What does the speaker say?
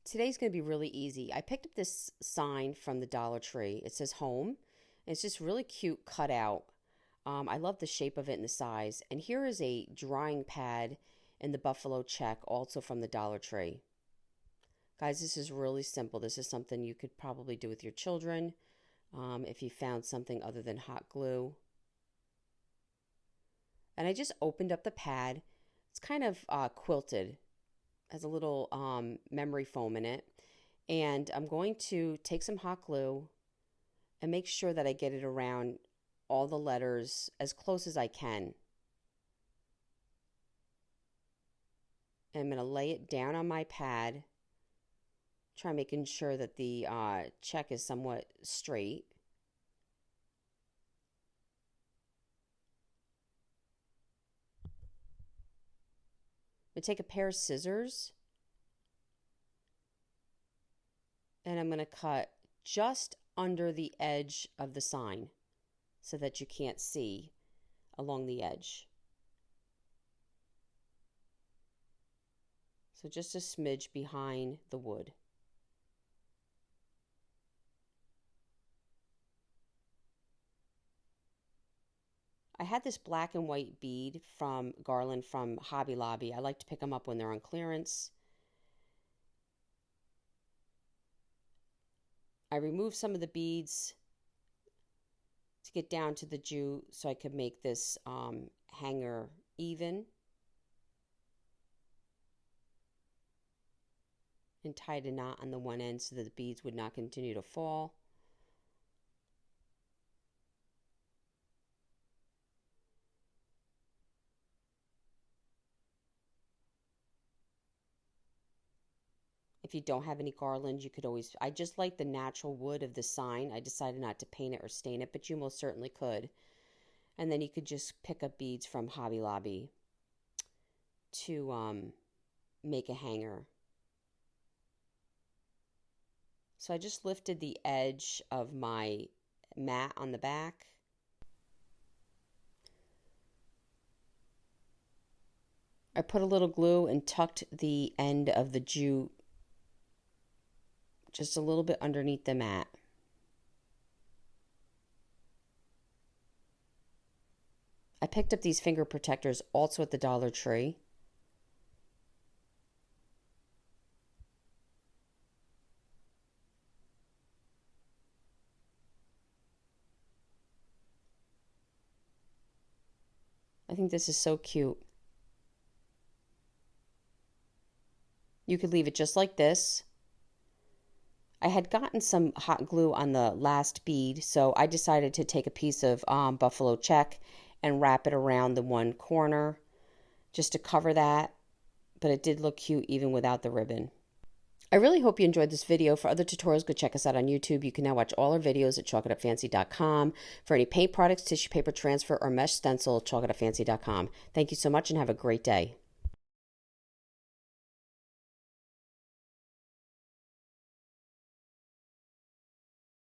Today's going to be really easy. I picked up this sign from the Dollar Tree. It says home. It's just really cute cutout. I love the shape of it and the size. And here is a drawing pad in the buffalo check, also from the Dollar Tree. Guys, this is really simple. This is something you could probably do with your children if you found something other than hot glue. And I just opened up the pad. It's kind of quilted. Has a little memory foam in it. And I'm going to take some hot glue and make sure that I get it around all the letters as close as I can. And I'm going to lay it down on my pad. Try making sure that the check is somewhat straight. I'm going to take a pair of scissors and I'm going to cut just under the edge of the sign so that you can't see along the edge. So just a smidge behind the wood. I had this black and white bead from Garland from Hobby Lobby. I like to pick them up when they're on clearance. I removed some of the beads to get down to the jute so I could make this hanger even. And tied a knot on the one end so that the beads would not continue to fall. If you don't have any garland, you could always, I just like the natural wood of the sign. I decided not to paint it or stain it, but you most certainly could. And then you could just pick up beads from Hobby Lobby to make a hanger. So I just lifted the edge of my mat on the back. I put a little glue and tucked the end of the jute just a little bit underneath the mat. I picked up these finger protectors also at the Dollar Tree. I think this is so cute. You could leave it just like this. I had gotten some hot glue on the last bead, so I decided to take a piece of buffalo check and wrap it around the one corner just to cover that, but it did look cute even without the ribbon. I really hope you enjoyed this video. For other tutorials, go check us out on YouTube. You can now watch all our videos at chalkitupfancy.com. For any paint products, tissue paper transfer, or mesh stencil, chalkitupfancy.com. Thank you so much and have a great day.